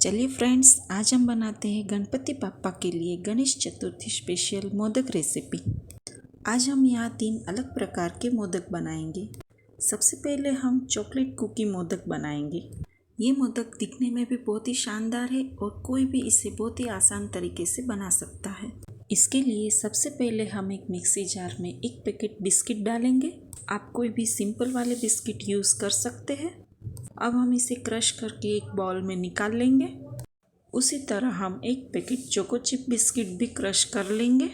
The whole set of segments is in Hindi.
चलिए फ्रेंड्स, आज हम बनाते हैं गणपति पापा के लिए गणेश चतुर्थी स्पेशल मोदक रेसिपी। आज हम यहाँ 3 अलग प्रकार के मोदक बनाएंगे। सबसे पहले हम चॉकलेट कुकी मोदक बनाएंगे। ये मोदक दिखने में भी बहुत ही शानदार है और कोई भी इसे बहुत ही आसान तरीके से बना सकता है। इसके लिए सबसे पहले हम एक मिक्सी जार में 1 पैकेट बिस्किट डालेंगे। आप कोई भी सिंपल वाले बिस्किट यूज़ कर सकते हैं। अब हम इसे क्रश करके एक बाउल में निकाल लेंगे। उसी तरह हम 1 पैकेट चोको चिप बिस्किट भी क्रश कर लेंगे।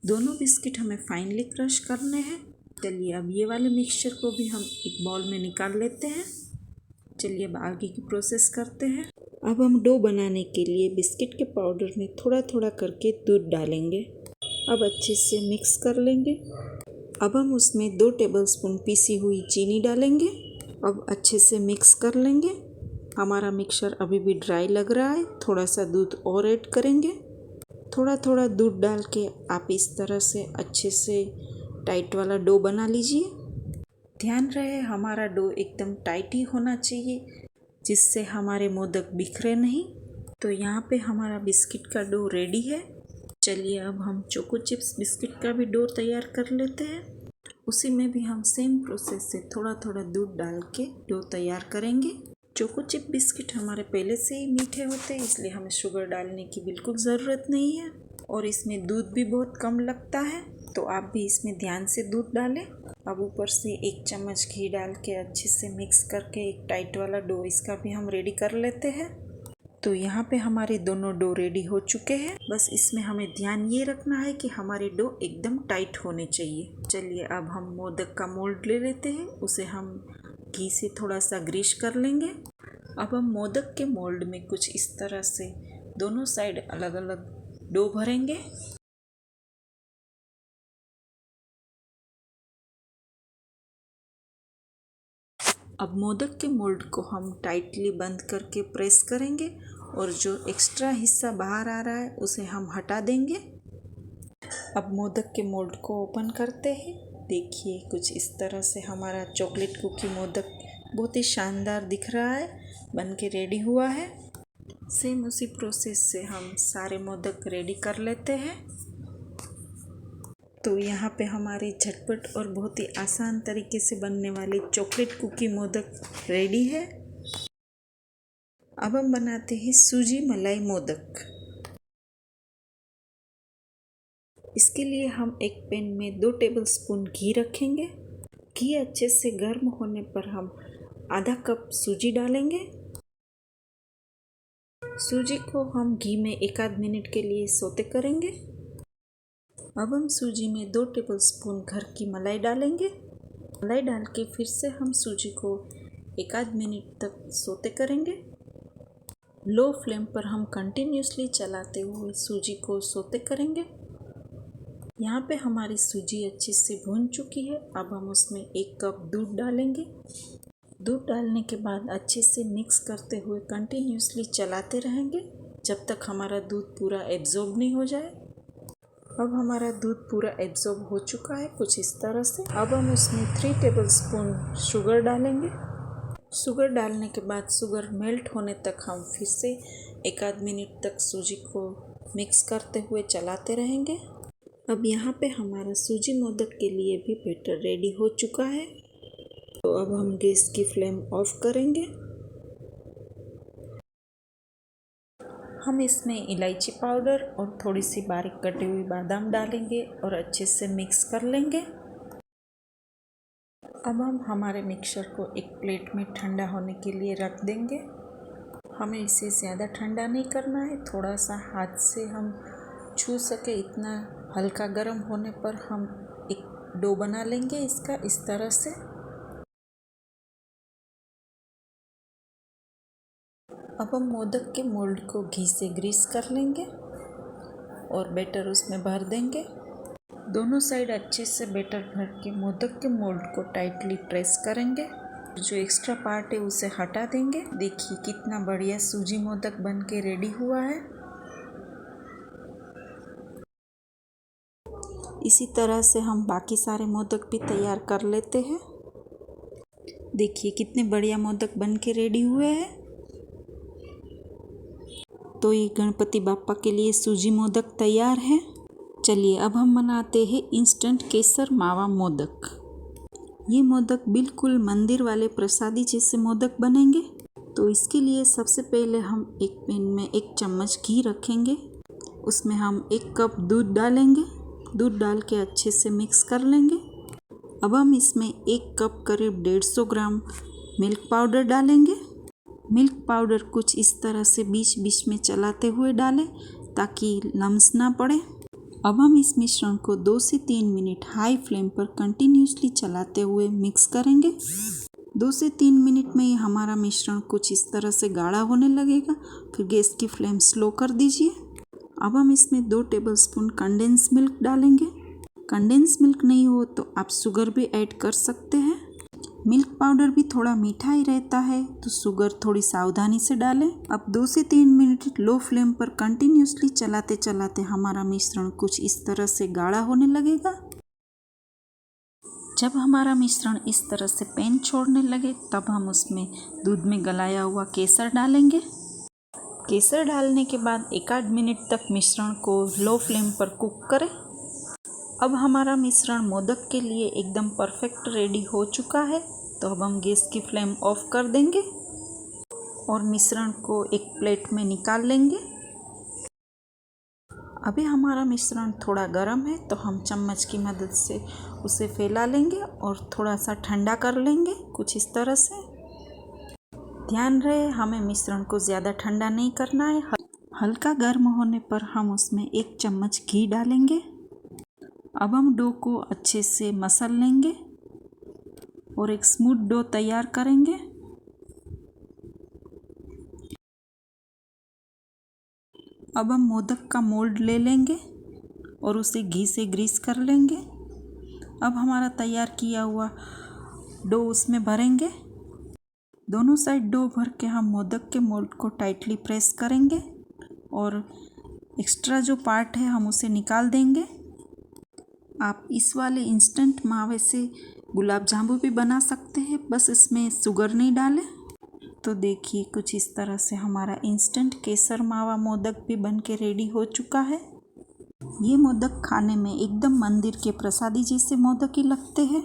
दोनों बिस्किट हमें फाइनली क्रश करने हैं। चलिए अब ये वाले मिक्सचर को भी हम एक बाउल में निकाल लेते हैं। चलिए अब आगे की प्रोसेस करते हैं। अब हम डो बनाने के लिए बिस्किट के पाउडर में थोड़ा थोड़ा करके दूध डालेंगे। अब अच्छे से मिक्स कर लेंगे। अब हम उसमें 2 टेबलस्पून पीसी हुई चीनी डालेंगे। अब अच्छे से मिक्स कर लेंगे। हमारा मिक्सचर अभी भी ड्राई लग रहा है, थोड़ा सा दूध और ऐड करेंगे। थोड़ा थोड़ा दूध डाल के आप इस तरह से अच्छे से टाइट वाला डो बना लीजिए। ध्यान रहे हमारा डो एकदम टाइट ही होना चाहिए, जिससे हमारे मोदक बिखरे नहीं। तो यहाँ पे हमारा बिस्किट का डो रेडी है। चलिए अब हम चोको चिप्स बिस्किट का भी डो तैयार कर लेते हैं। उसी में भी हम सेम प्रोसेस से थोड़ा थोड़ा दूध डाल के डो तैयार करेंगे। चोको चिप बिस्किट हमारे पहले से ही मीठे होते हैं, इसलिए हमें शुगर डालने की बिल्कुल ज़रूरत नहीं है और इसमें दूध भी बहुत कम लगता है, तो आप भी इसमें ध्यान से दूध डालें। अब ऊपर से 1 चम्मच घी डाल के अच्छे से मिक्स करके एक टाइट वाला डो इसका भी हम रेडी कर लेते हैं। तो यहाँ पे हमारे दोनों डो रेडी हो चुके हैं। बस इसमें हमें ध्यान ये रखना है कि हमारे डो एकदम टाइट होने चाहिए। चलिए अब हम मोदक का मोल्ड ले लेते हैं, उसे हम घी से थोड़ा सा ग्रीस कर लेंगे। अब हम मोदक के मोल्ड में कुछ इस तरह से दोनों साइड अलग अलग डो भरेंगे। अब मोदक के मोल्ड को हम टाइटली बंद करके प्रेस करेंगे और जो एक्स्ट्रा हिस्सा बाहर आ रहा है उसे हम हटा देंगे। अब मोदक के मोल्ड को ओपन करते हैं। देखिए कुछ इस तरह से हमारा चॉकलेट कुकी मोदक बहुत ही शानदार दिख रहा है, बन के रेडी हुआ है। सेम उसी प्रोसेस से हम सारे मोदक रेडी कर लेते हैं। तो यहाँ पे हमारे झटपट और बहुत ही आसान तरीके से बनने वाले चॉकलेट कुकी मोदक रेडी है। अब हम बनाते हैं सूजी मलाई मोदक। इसके लिए हम एक पैन में 2 टेबलस्पून घी रखेंगे। घी अच्छे से गर्म होने पर हम आधा कप सूजी डालेंगे। सूजी को हम घी में 1 आध मिनट के लिए सौते करेंगे। अब हम सूजी में 2 टेबलस्पून घर की मलाई डालेंगे। मलाई डाल के फिर से हम सूजी को 1 आध मिनट तक सौते करेंगे। लो फ्लेम पर हम कंटिन्यूसली चलाते हुए सूजी को सौते करेंगे। यहाँ पे हमारी सूजी अच्छे से भून चुकी है। अब हम उसमें 1 कप दूध डालेंगे। दूध डालने के बाद अच्छे से मिक्स करते हुए कंटिन्यूसली चलाते रहेंगे जब तक हमारा दूध पूरा एब्जॉर्ब नहीं हो जाए। अब हमारा दूध पूरा एब्जॉर्ब हो चुका है कुछ इस तरह से। अब हम उसमें 3 टेबलस्पून शुगर डालेंगे। शुगर डालने के बाद शुगर मेल्ट होने तक हम फिर से 1 आध मिनट तक सूजी को मिक्स करते हुए चलाते रहेंगे। अब यहाँ पे हमारा सूजी मोदक के लिए भी बैटर रेडी हो चुका है। तो अब हम गैस की फ्लेम ऑफ करेंगे। हम इसमें इलायची पाउडर और थोड़ी सी बारीक कटी हुई बादाम डालेंगे और अच्छे से मिक्स कर लेंगे। अब हम हमारे मिक्सचर को एक प्लेट में ठंडा होने के लिए रख देंगे। हमें इसे ज़्यादा ठंडा नहीं करना है, थोड़ा सा हाथ से हम छू सके इतना हल्का गर्म होने पर हम एक डो बना लेंगे इसका इस तरह से। अब हम मोदक के मोल्ड को घी से ग्रीस कर लेंगे और बैटर उसमें भर देंगे। दोनों साइड अच्छे से बैटर भर के मोदक के मोल्ड को टाइटली प्रेस करेंगे। जो एक्स्ट्रा पार्ट है उसे हटा देंगे। देखिए कितना बढ़िया सूजी मोदक बन के रेडी हुआ है। इसी तरह से हम बाकी सारे मोदक भी तैयार कर लेते हैं। देखिए कितने बढ़िया मोदक बन के रेडी हुए हैं। तो ये गणपति बाप्पा के लिए सूजी मोदक तैयार है। चलिए अब हम बनाते हैं इंस्टेंट केसर मावा मोदक। ये मोदक बिल्कुल मंदिर वाले प्रसादी जैसे मोदक बनेंगे। तो इसके लिए सबसे पहले हम एक पैन में 1 चम्मच घी रखेंगे। उसमें हम 1 कप दूध डालेंगे। दूध डाल के अच्छे से मिक्स कर लेंगे। अब हम इसमें 1 कप करीब 150 ग्राम मिल्क पाउडर डालेंगे। मिल्क पाउडर कुछ इस तरह से बीच बीच में चलाते हुए डालें ताकि लम्स ना पड़े। अब हम इस मिश्रण को 2 से 3 मिनट हाई फ्लेम पर कंटिन्यूसली चलाते हुए मिक्स करेंगे। 2 से 3 मिनट में ही हमारा मिश्रण कुछ इस तरह से गाढ़ा होने लगेगा। फिर गैस की फ्लेम स्लो कर दीजिए। अब हम इसमें 2 टेबलस्पून कंडेंस मिल्क डालेंगे। कंडेंस मिल्क नहीं हो तो आप शुगर भी ऐड कर सकते हैं। मिल्क पाउडर भी थोड़ा मीठा ही रहता है तो शुगर थोड़ी सावधानी से डालें। अब 2 से 3 मिनट लो फ्लेम पर कंटिन्यूसली चलाते चलाते हमारा मिश्रण कुछ इस तरह से गाढ़ा होने लगेगा। जब हमारा मिश्रण इस तरह से पैन छोड़ने लगे तब हम उसमें दूध में गलाया हुआ केसर डालेंगे। केसर डालने के बाद 1-8 मिनट तक मिश्रण को लो फ्लेम पर कुक करें। अब हमारा मिश्रण मोदक के लिए एकदम परफेक्ट रेडी हो चुका है। तो अब हम गैस की फ्लेम ऑफ कर देंगे और मिश्रण को एक प्लेट में निकाल लेंगे। अभी हमारा मिश्रण थोड़ा गर्म है तो हम चम्मच की मदद से उसे फैला लेंगे और थोड़ा सा ठंडा कर लेंगे कुछ इस तरह से। ध्यान रहे हमें मिश्रण को ज़्यादा ठंडा नहीं करना है। हल्का गर्म होने पर हम उसमें 1 चम्मच घी डालेंगे। अब हम डो को अच्छे से मसल लेंगे और एक स्मूथ डो तैयार करेंगे। अब हम मोदक का मोल्ड ले लेंगे और उसे घी से ग्रीस कर लेंगे। अब हमारा तैयार किया हुआ डो उसमें भरेंगे। दोनों साइड डो भर के हम मोदक के मोल्ड को टाइटली प्रेस करेंगे और एक्स्ट्रा जो पार्ट है हम उसे निकाल देंगे। आप इस वाले इंस्टेंट मावे से गुलाब जामुन भी बना सकते हैं, बस इसमें शुगर नहीं डालें। तो देखिए कुछ इस तरह से हमारा इंस्टेंट केसर मावा मोदक भी बन के रेडी हो चुका है। ये मोदक खाने में एकदम मंदिर के प्रसादी जैसे मोदक ही लगते हैं।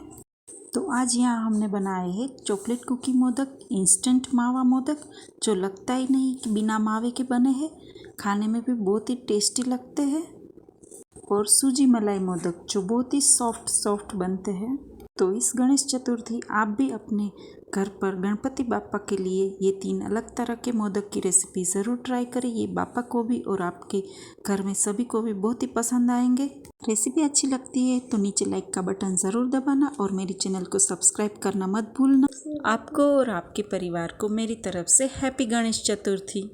तो आज यहाँ हमने बनाए हैं चॉकलेट कुकी मोदक, इंस्टेंट मावा मोदक, जो लगता ही नहीं कि बिना मावे के बने हैं। खाने में भी बहुत ही टेस्टी लगते हैं। और सूजी मलाई मोदक जो बहुत ही सॉफ्ट बनते हैं। तो इस गणेश चतुर्थी आप भी अपने घर पर गणपति बाप्पा के लिए ये 3 अलग तरह के मोदक की रेसिपी ज़रूर ट्राई करें। ये बाप्पा को भी और आपके घर में सभी को भी बहुत ही पसंद आएंगे। रेसिपी अच्छी लगती है तो नीचे लाइक का बटन ज़रूर दबाना और मेरे चैनल को सब्सक्राइब करना मत भूलना। आपको और आपके परिवार को मेरी तरफ से हैप्पी गणेश चतुर्थी।